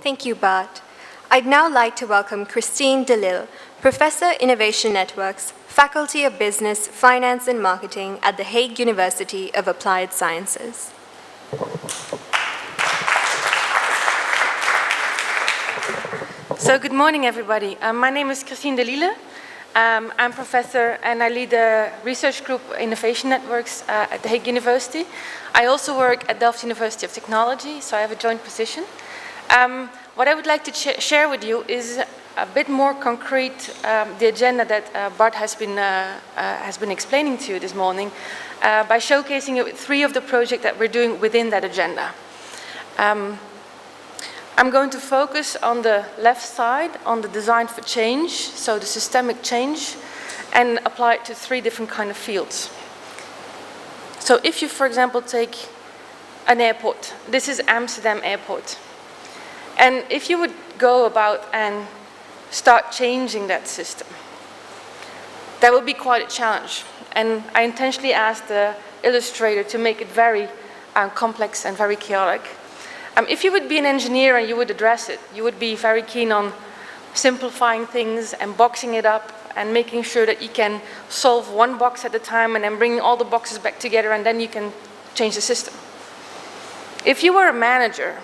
Thank you, Bart. I'd now like to welcome Christine de Lille, Professor, Innovation Networks, Faculty of Business, Finance and Marketing at the Hague University of Applied Sciences. So good morning, everybody. My name is Christine de Lille. I'm professor and I lead the research group Innovation Networks at the Hague University. I also work at Delft University of Technology, so I have a joint position. What I would like to share with you is a bit more concrete the agenda that Bart has been explaining to you this morning by showcasing it with 3 of the projects that we're doing within that agenda. I'm going to focus on the left side, on the design for change, so the systemic change, and apply it to 3 different kind of fields. So if you, for example, take an airport, this is Amsterdam Airport. And if you would go about and start changing that system, that would be quite a challenge. And I intentionally asked the illustrator to make it very complex and very chaotic. If you would be an engineer and you would address it, you would be very keen on simplifying things and boxing it up and making sure that you can solve one box at a time and then bring all the boxes back together and then you can change the system. If you were a manager,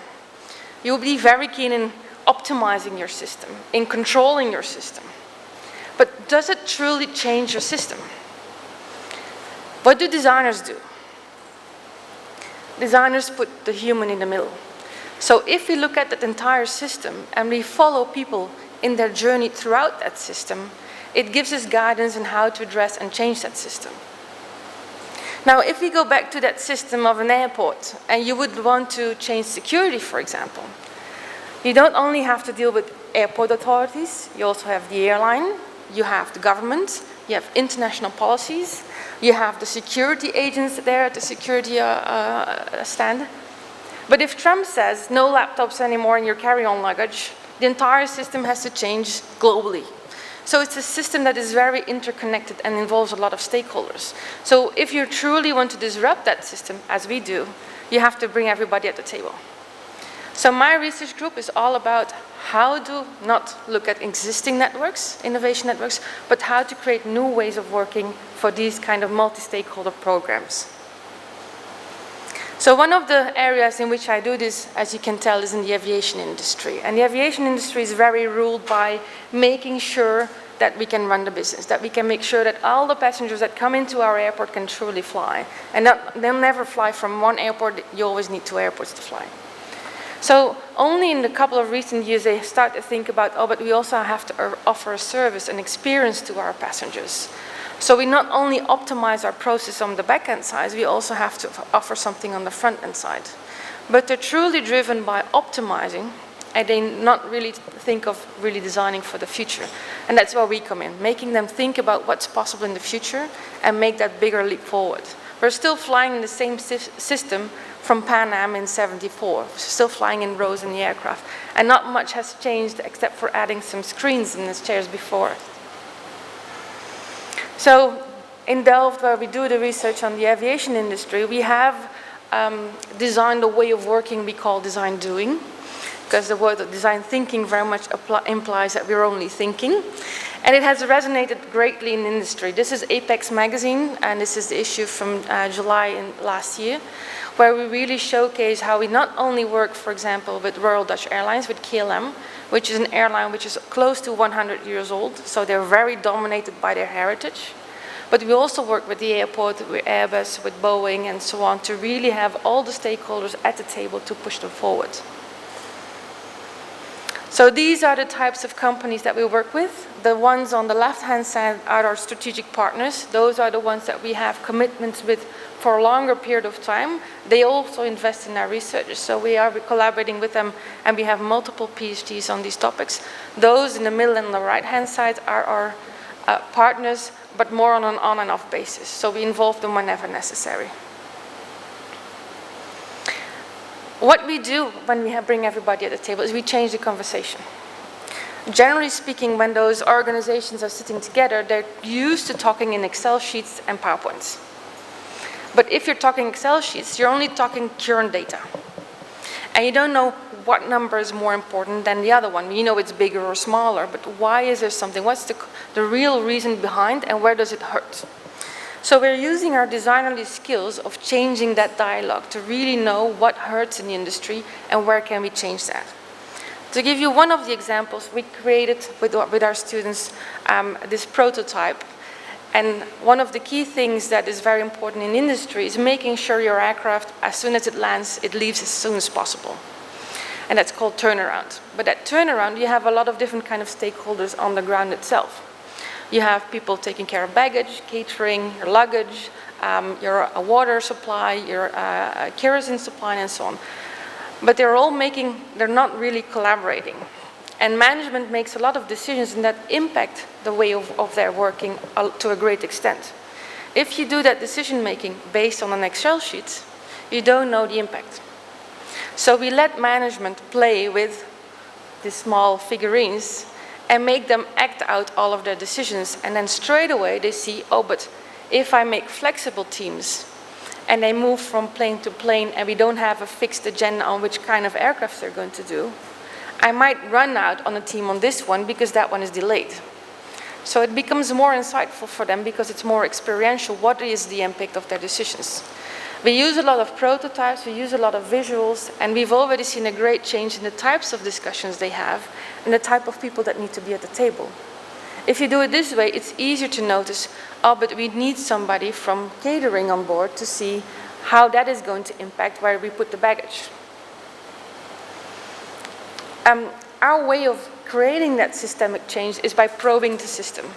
you would be very keen in optimizing your system, in controlling your system. But does it truly change your system? What do designers do? Designers put the human in the middle. So if we look at that entire system and we follow people in their journey throughout that system, it gives us guidance on how to address and change that system. Now, if we go back to that system of an airport and you would want to change security, for example, you don't only have to deal with airport authorities, you also have the airline, you have the government, you have international policies, you have the security agents there at the security stand. But if Trump says no laptops anymore in your carry-on luggage, the entire system has to change globally. So it's a system that is very interconnected and involves a lot of stakeholders. So if you truly want to disrupt that system, as we do, you have to bring everybody at the table. So my research group is all about how to not look at existing networks, innovation networks, but how to create new ways of working for these kind of multi-stakeholder programs. So one of the areas in which I do this, as you can tell, is in the aviation industry. And the aviation industry is very ruled by making sure that we can run the business, that we can make sure that all the passengers that come into our airport can truly fly. And that they'll never fly from one airport, you always need 2 airports to fly. So only in a couple of recent years they start to think about, oh, but we also have to offer a service and experience to our passengers. So we not only optimize our process on the back-end side, we also have to offer something on the front-end side. But they're truly driven by optimizing, and they not really think of really designing for the future. And that's where we come in, making them think about what's possible in the future and make that bigger leap forward. We're still flying in the same system from Pan Am in '74, still flying in rows in the aircraft. And not much has changed except for adding some screens in the chairs before. So in Delft, where we do the research on the aviation industry, we have designed a way of working we call design doing, because the word design thinking very much implies that we're only thinking. And it has resonated greatly in the industry. This is Apex magazine, and this is the issue from July last year, where we really showcase how we not only work, for example, with Royal Dutch Airlines, with KLM, which is an airline which is close to 100 years old, so they're very dominated by their heritage. But we also work with the airport, with Airbus, with Boeing, and so on, to really have all the stakeholders at the table to push them forward. So these are the types of companies that we work with. The ones on the left-hand side are our strategic partners. Those are the ones that we have commitments with for a longer period of time. They also invest in our research, so we are collaborating with them, and we have multiple PhDs on these topics. Those in the middle and the right-hand side are our partners, but more on an on and off basis. So we involve them whenever necessary. What we do when we bring everybody at the table is we change the conversation. Generally speaking, when those organizations are sitting together, they're used to talking in Excel sheets and PowerPoints. But if you're talking Excel sheets, you're only talking current data. And you don't know what number is more important than the other one. We know it's bigger or smaller, but why is there something? What's the real reason behind, and where does it hurt? So we're using our designerly skills of changing that dialogue to really know what hurts in the industry and where can we change that. To give you one of the examples, we created with our students this prototype. And one of the key things that is very important in industry is making sure your aircraft, as soon as it lands, it leaves as soon as possible. And that's called turnaround. But at turnaround, you have a lot of different kind of stakeholders on the ground itself. You have people taking care of baggage, catering, your luggage, your water supply, your kerosene supply, and so on. But they're not really collaborating. And management makes a lot of decisions that impact the way of their working to a great extent. If you do that decision making based on an Excel sheet, you don't know the impact. So we let management play with these small figurines and make them act out all of their decisions. And then straight away they see, oh, but if I make flexible teams and they move from plane to plane and we don't have a fixed agenda on which kind of aircraft they're going to do, I might run out on a team on this one because that one is delayed. So it becomes more insightful for them because it's more experiential. What is the impact of their decisions? We use a lot of prototypes, we use a lot of visuals, and we've already seen a great change in the types of discussions they have and the type of people that need to be at the table. If you do it this way, it's easier to notice, oh, but we need somebody from catering on board to see how that is going to impact where we put the baggage. Our way of creating that systemic change is by probing the system,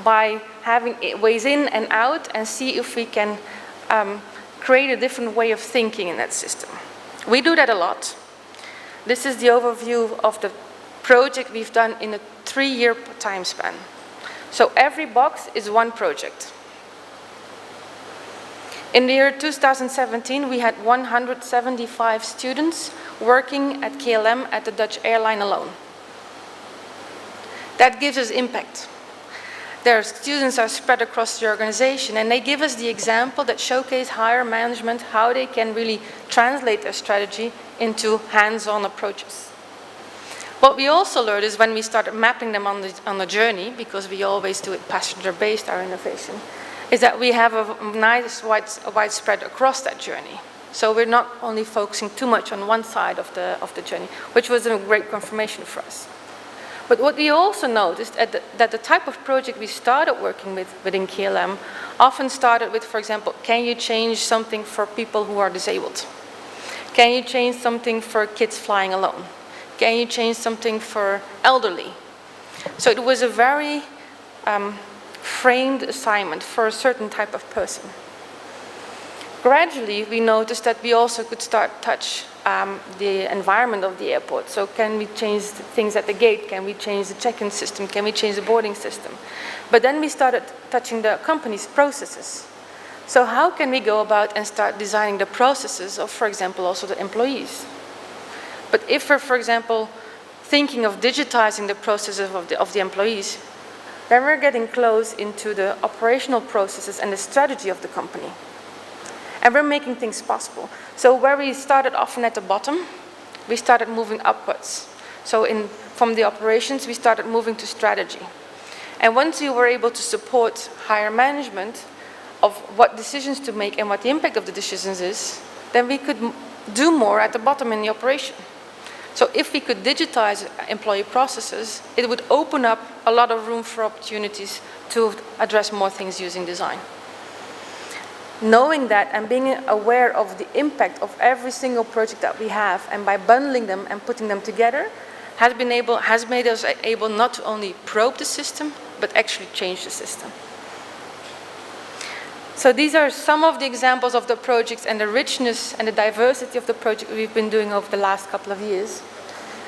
by having ways in and out and see if we can create a different way of thinking in that system. We do that a lot. This is the overview of the project we've done in a 3-year time span. So every box is one project. In the year 2017, we had 175 students working at KLM at the Dutch airline alone. That gives us impact. Their students are spread across the organization, and they give us the example that showcase higher management, how they can really translate their strategy into hands-on approaches. What we also learned is when we started mapping them on the journey, because we always do it passenger-based, our innovation, is that we have a nice widespread across that journey. So we're not only focusing too much on one side of the journey, which was a great confirmation for us. But what we also noticed that the type of project we started working with within KLM often started with, for example, can you change something for people who are disabled? Can you change something for kids flying alone? Can you change something for elderly? So it was a very framed assignment for a certain type of person. Gradually, we noticed that we also could start touch the environment of the airport. So can we change things at the gate? Can we change the check-in system? Can we change the boarding system? But then we started touching the company's processes. So how can we go about and start designing the processes of, for example, also the employees? But if we're, for example, thinking of digitizing the processes of the employees, then we're getting close into the operational processes and the strategy of the company. And we're making things possible. So where we started often at the bottom, we started moving upwards. So from the operations, we started moving to strategy. And once we were able to support higher management of what decisions to make and what the impact of the decisions is, then we could do more at the bottom in the operation. So if we could digitize employee processes, it would open up a lot of room for opportunities to address more things using design. Knowing that and being aware of the impact of every single project that we have, and by bundling them and putting them together, has made us able not to only probe the system, but actually change the system. So these are some of the examples of the projects and the richness and the diversity of the project we've been doing over the last couple of years.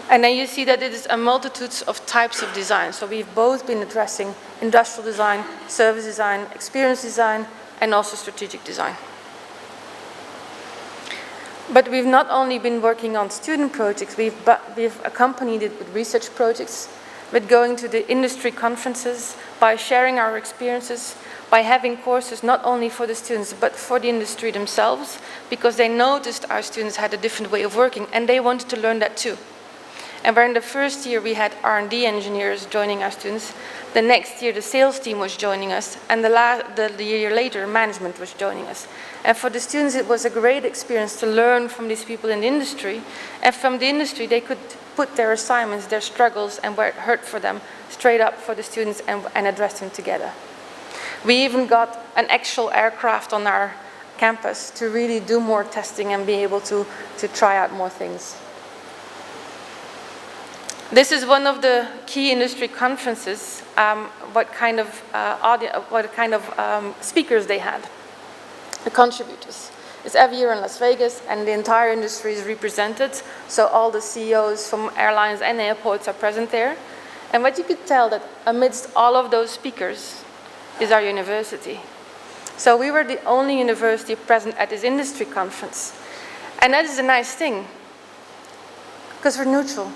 And then you see that it is a multitude of types of design. So we've both been addressing industrial design, service design, experience design, and also strategic design. But we've not only been working on student projects, we've accompanied it with research projects, with going to the industry conferences, by sharing our experiences, by having courses not only for the students but for the industry themselves, because they noticed our students had a different way of working and they wanted to learn that too. And where in the first year we had R&D engineers joining our students, the next year the sales team was joining us, and the year later management was joining us. And for the students it was a great experience to learn from these people in the industry, and from the industry they could put their assignments, their struggles and where it hurt for them straight up for the students and address them together. We even got an actual aircraft on our campus to really do more testing and be able to try out more things. This is one of the key industry conferences, what kind of speakers they had, the contributors. It's every year in Las Vegas and the entire industry is represented, so all the CEOs from airlines and airports are present there. And what you could tell that amidst all of those speakers is our university. So we were the only university present at this industry conference. And that is a nice thing, because we're neutral.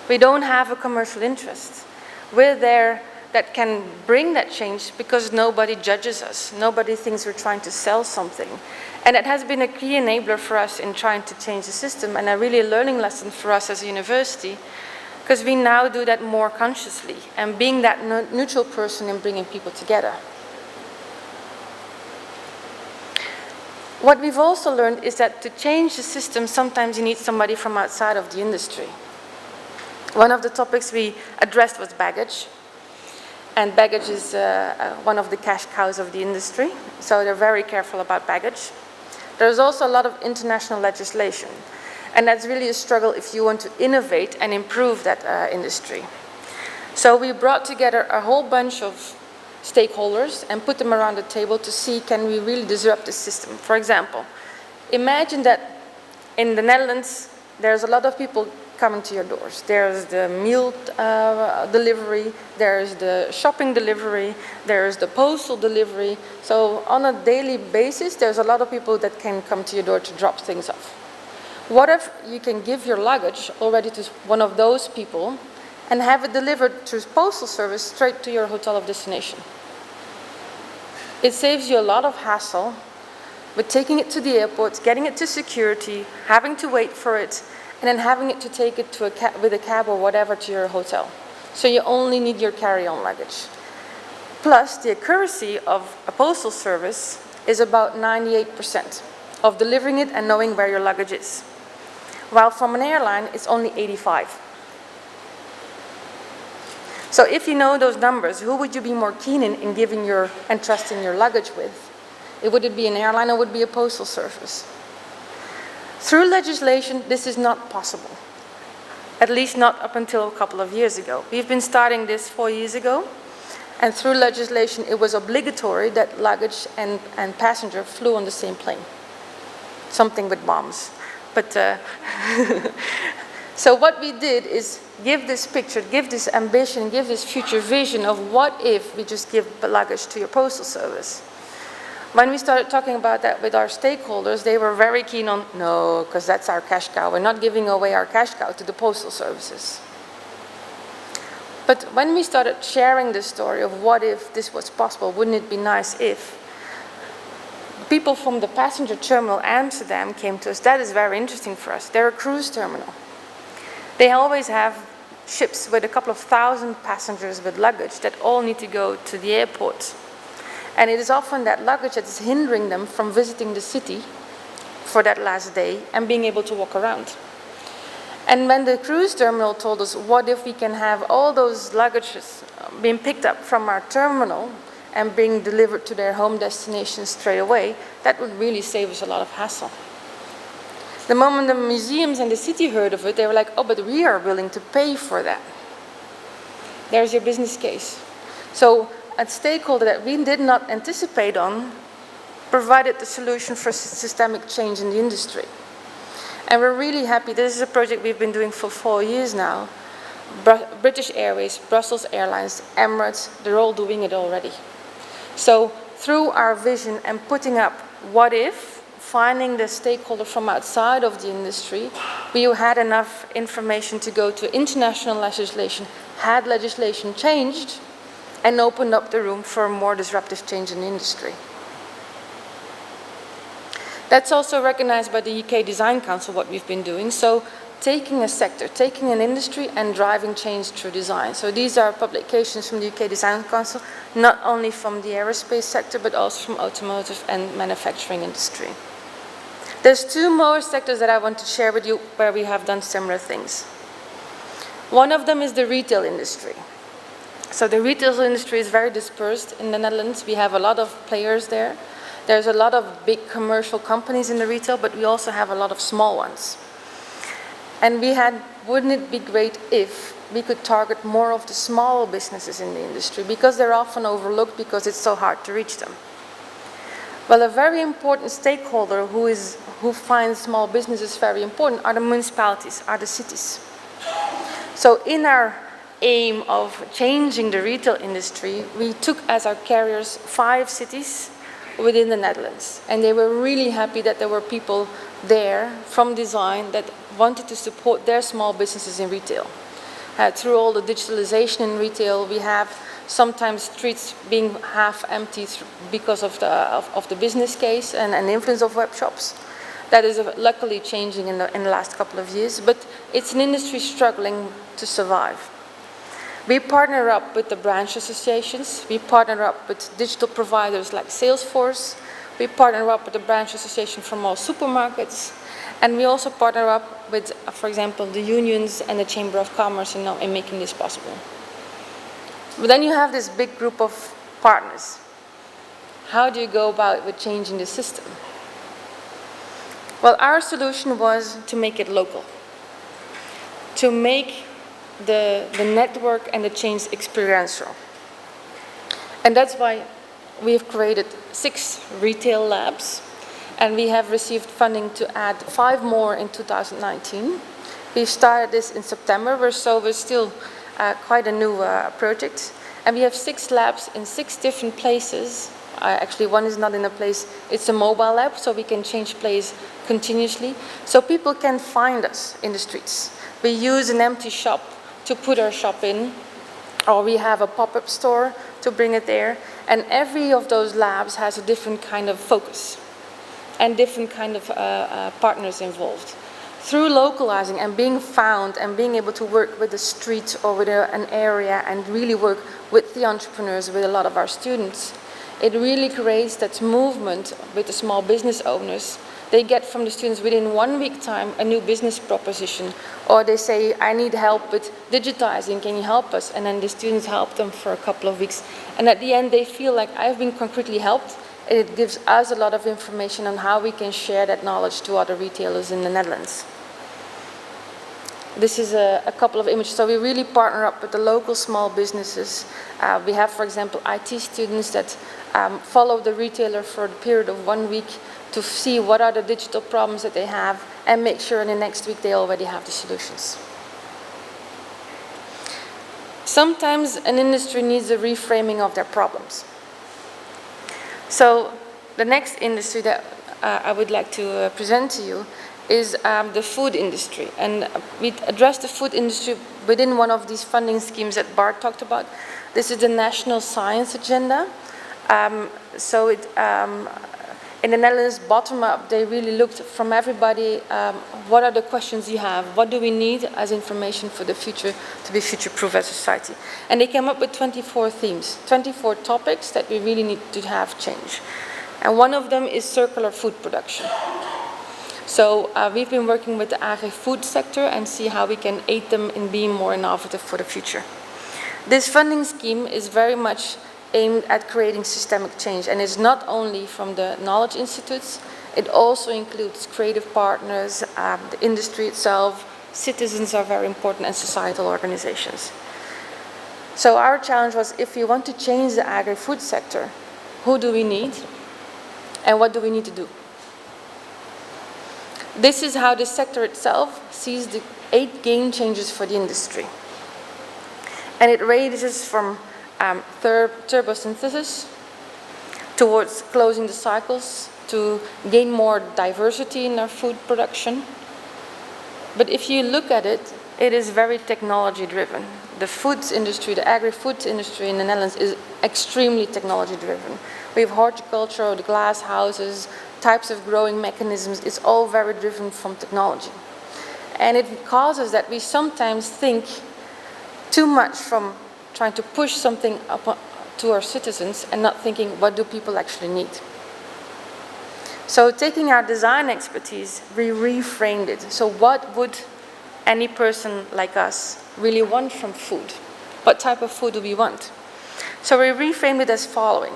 We don't have a commercial interest. We're there that can bring that change because nobody judges us. Nobody thinks we're trying to sell something. And it has been a key enabler for us in trying to change the system and a really learning lesson for us as a university, because we now do that more consciously and being that neutral person in bringing people together. What we've also learned is that to change the system, sometimes you need somebody from outside of the industry. One of the topics we addressed was baggage. And baggage is one of the cash cows of the industry. So they're very careful about baggage. There's also a lot of international legislation. And that's really a struggle if you want to innovate and improve that industry. So we brought together a whole bunch of stakeholders and put them around the table to see, can we really disrupt the system? For example, imagine that in the Netherlands, there's a lot of people coming to your doors. There's the meal delivery, there's the shopping delivery, there's the postal delivery. So on a daily basis, there's a lot of people that can come to your door to drop things off. What if you can give your luggage already to one of those people and have it delivered through postal service straight to your hotel of destination? It saves you a lot of hassle with taking it to the airport, getting it to security, having to wait for it, and then having it to take it to with a cab or whatever to your hotel. So you only need your carry-on luggage. Plus, the accuracy of a postal service is about 98% of delivering it and knowing where your luggage is. While from an airline, it's only 85%. So if you know those numbers, who would you be more keen in giving your and trusting your luggage with? Would it be an airline or would it be a postal service? Through legislation, this is not possible, at least not up until a couple of years ago. We've been starting this 4 years ago, and through legislation, it was obligatory that luggage and passenger flew on the same plane. Something with bombs. But so what we did is give this picture, give this ambition, give this future vision of what if we just give luggage to your postal service. When we started talking about that with our stakeholders, they were very keen on, no, because that's our cash cow. We're not giving away our cash cow to the postal services. But when we started sharing the story of what if this was possible, wouldn't it be nice if people from the passenger terminal Amsterdam came to us, that is very interesting for us. They're a cruise terminal. They always have ships with a couple of thousand passengers with luggage that all need to go to the airport. And it is often that luggage that is hindering them from visiting the city for that last day and being able to walk around. And when the cruise terminal told us, what if we can have all those luggages being picked up from our terminal and being delivered to their home destination straight away, that would really save us a lot of hassle. The moment the museums and the city heard of it, they were like, oh, but we are willing to pay for that. There's your business case. So a stakeholder that we did not anticipate on provided the solution for systemic change in the industry. And we're really happy. This is a project we've been doing for 4 years now. British Airways, Brussels Airlines, Emirates, they're all doing it already. So through our vision and putting up what if, finding the stakeholder from outside of the industry, we had enough information to go to international legislation, had legislation changed, and opened up the room for more disruptive change in the industry. That's also recognized by the UK Design Council, what we've been doing. So taking a sector, taking an industry and driving change through design. So these are publications from the UK Design Council, not only from the aerospace sector, but also from automotive and manufacturing industry. There's two more sectors that I want to share with you where we have done similar things. One of them is the retail industry. So the retail industry is very dispersed in the Netherlands. We have a lot of players there. There's a lot of big commercial companies in the retail, but we also have a lot of small ones. And we had, wouldn't it be great if we could target more of the small businesses in the industry, because they're often overlooked because it's so hard to reach them. Well, a very important stakeholder who finds small businesses very important are the municipalities, are the cities. So in our aim of changing the retail industry, we took as our carriers 5 cities within the Netherlands. And they were really happy that there were people there from design that wanted to support their small businesses in retail. Through all the digitalization in retail, we have sometimes streets being half empty because of the business case and the influence of web shops. That is luckily changing in the last couple of years, but it's an industry struggling to survive. We partner up with the branch associations, we partner up with digital providers like Salesforce, we partner up with the branch association from all supermarkets, and we also partner up with, for example, the unions and the Chamber of Commerce in making this possible. But then you have this big group of partners. How do you go about with changing the system? Well, our solution was to make it local, to make the network and the change experiential. And that's why we've created 6 retail labs, and we have received funding to add 5 more in 2019. We started this in September, so we're still quite a new project. And we have 6 labs in 6 different places. Actually, one is not in a place, it's a mobile lab, so we can change place continuously. So people can find us in the streets. We use an empty shop to put our shop in, or we have a pop-up store to bring it there. And every of those labs has a different kind of focus and different kind of partners involved. Through localizing and being found and being able to work with the streets or with an area and really work with the entrepreneurs, with a lot of our students, it really creates that movement with the small business owners. They get from the students within 1 week time a new business proposition, or they say, I need help with digitizing, can you help us? And then the students help them for a couple of weeks. And at the end they feel like I've been concretely helped. It gives us a lot of information on how we can share that knowledge to other retailers in the Netherlands. This is a couple of images. So we really partner up with the local small businesses. We have, for example, IT students that follow the retailer for a period of 1 week to see what are the digital problems that they have and make sure in the next week they already have the solutions. Sometimes an industry needs a reframing of their problems. So the next industry that I would like to present to you is the food industry. And we address the food industry within one of these funding schemes that Bart talked about. This is the National Science Agenda. In the Netherlands, bottom up, they really looked from everybody, what are the questions you have? What do we need as information for the future to be future-proof as a society? And they came up with 24 themes, 24 topics that we really need to have change. And one of them is circular food production. So we've been working with the agri-food sector and see how we can aid them in being more innovative for the future. This funding scheme is very much aimed at creating systemic change, and it's not only from the knowledge institutes, it also includes creative partners, the industry itself, citizens are very important, and societal organizations. So our challenge was, if we want to change the agri-food sector, who do we need and what do we need to do? This is how the sector itself sees the 8 game changers for the industry. And it ranges from turbosynthesis towards closing the cycles to gain more diversity in our food production. But if you look at it, it is very technology-driven. The foods industry, the agri-food industry in the Netherlands is extremely technology-driven. We have horticulture, the glass houses, types of growing mechanisms. It's all very driven from technology. And it causes that we sometimes think too much from trying to push something up to our citizens and not thinking, what do people actually need? So taking our design expertise, we reframed it. So what would any person like us really want from food? What type of food do we want? So we reframed it as following.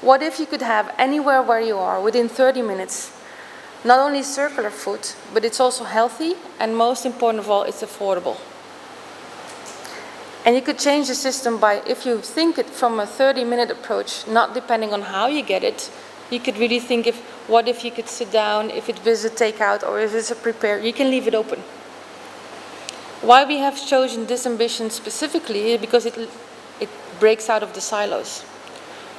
What if you could have anywhere where you are within 30 minutes, not only circular food, but it's also healthy, and most important of all, it's affordable. And you could change the system by, if you think it from a 30-minute approach, not depending on how you get it, you could really think of what if you could sit down, if it was a takeout or if it's a prepare, you can leave it open. Why we have chosen this ambition specifically is because it breaks out of the silos.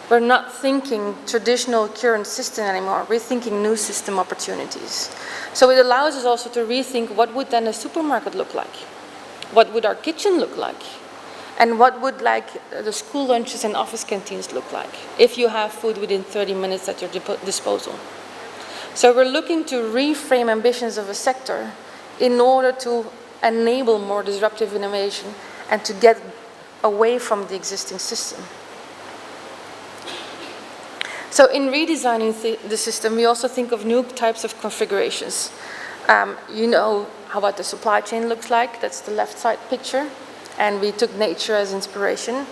We're not thinking traditional current system anymore, we're thinking new system opportunities. So it allows us also to rethink what would then a supermarket look like? What would our kitchen look like? And what would the school lunches and office canteens look like if you have food within 30 minutes at your disposal? So we're looking to reframe ambitions of a sector in order to enable more disruptive innovation and to get away from the existing system. So in redesigning the system, we also think of new types of configurations. You know what the supply chain looks like. That's the left side picture. And we took nature as inspiration.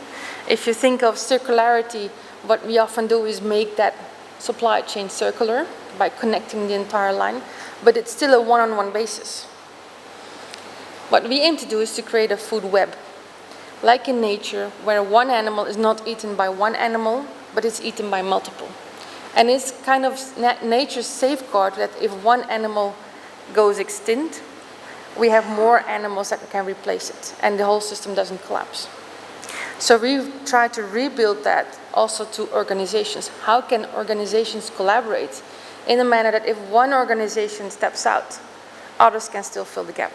If you think of circularity, what we often do is make that supply chain circular by connecting the entire line, but it's still a one-on-one basis. What we aim to do is to create a food web, like in nature, where one animal is not eaten by one animal, but it's eaten by multiple. And it's kind of nature's safeguard that if one animal goes extinct, we have more animals that can replace it, and the whole system doesn't collapse. So we've tried to rebuild that also to organizations. How can organizations collaborate in a manner that if one organization steps out, others can still fill the gap?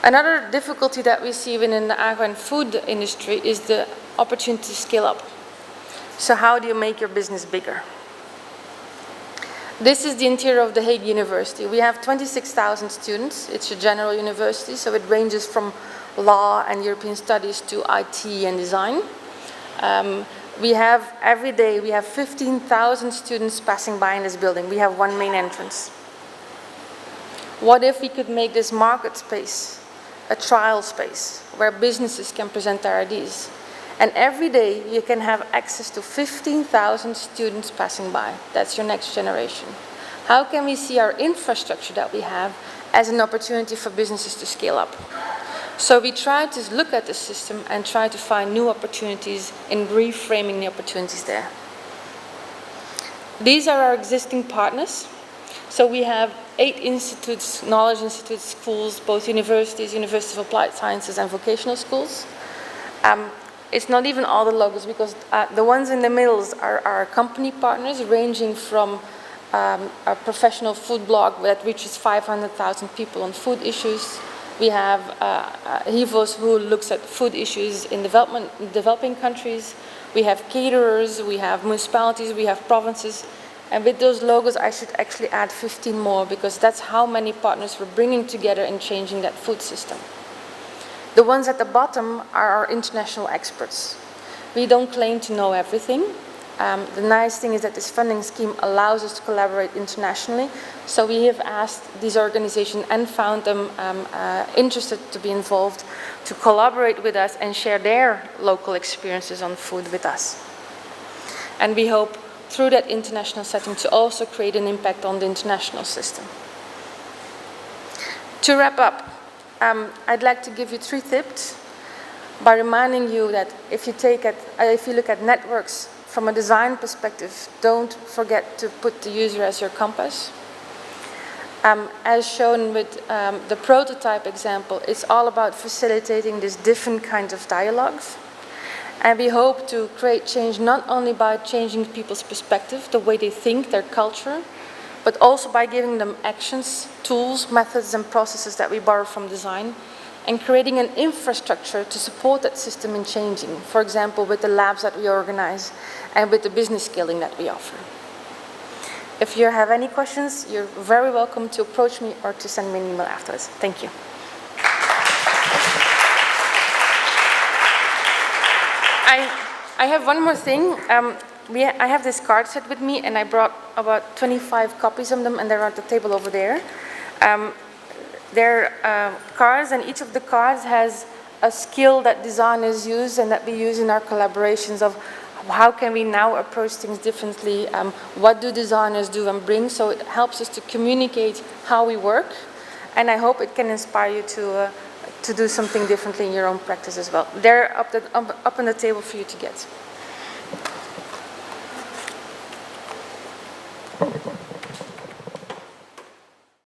Another difficulty that we see within the agri and food industry is the opportunity to scale up. So how do you make your business bigger? This is the interior of the Hague University. We have 26,000 students. It's a general university, so it ranges from law and European studies to IT and design. Every day, we have 15,000 students passing by in this building. We have one main entrance. What if we could make this market space a trial space where businesses can present their ideas? And every day you can have access to 15,000 students passing by. That's your next generation. How can we see our infrastructure that we have as an opportunity for businesses to scale up? So we try to look at the system and try to find new opportunities in reframing the opportunities there. These are our existing partners. So we have 8 institutes, knowledge institutes, schools, both universities, University of Applied Sciences and vocational schools. It's not even all the logos, because the ones in the middle are our company partners, ranging from a professional food blog that reaches 500,000 people on food issues. We have HIVOS, who looks at food issues in developing countries. We have caterers, we have municipalities, we have provinces. And with those logos, I should actually add 15 more, because that's how many partners we're bringing together and changing that food system. The ones at the bottom are our international experts. We don't claim to know everything. The nice thing is that this funding scheme allows us to collaborate internationally. So we have asked these organizations and found them interested to be involved, to collaborate with us and share their local experiences on food with us. And we hope through that international setting to also create an impact on the international system. To wrap up, I'd like to give you 3 tips by reminding you that if you look at networks from a design perspective, don't forget to put the user as your compass. As shown with the prototype example, it's all about facilitating these different kinds of dialogues. And we hope to create change not only by changing people's perspective, the way they think, their culture, but also by giving them actions, tools, methods, and processes that we borrow from design, and creating an infrastructure to support that system in changing, for example, with the labs that we organize and with the business skilling that we offer. If you have any questions, you're very welcome to approach me or to send me an email afterwards. Thank you. I have one more thing. I have this card set with me, and I brought about 25 copies of them, and they're at the table over there. They're cards, and each of the cards has a skill that designers use and that we use in our collaborations of how can we now approach things differently, what do designers do and bring, so it helps us to communicate how we work, and I hope it can inspire you to do something differently in your own practice as well. They're up on the table for you to get.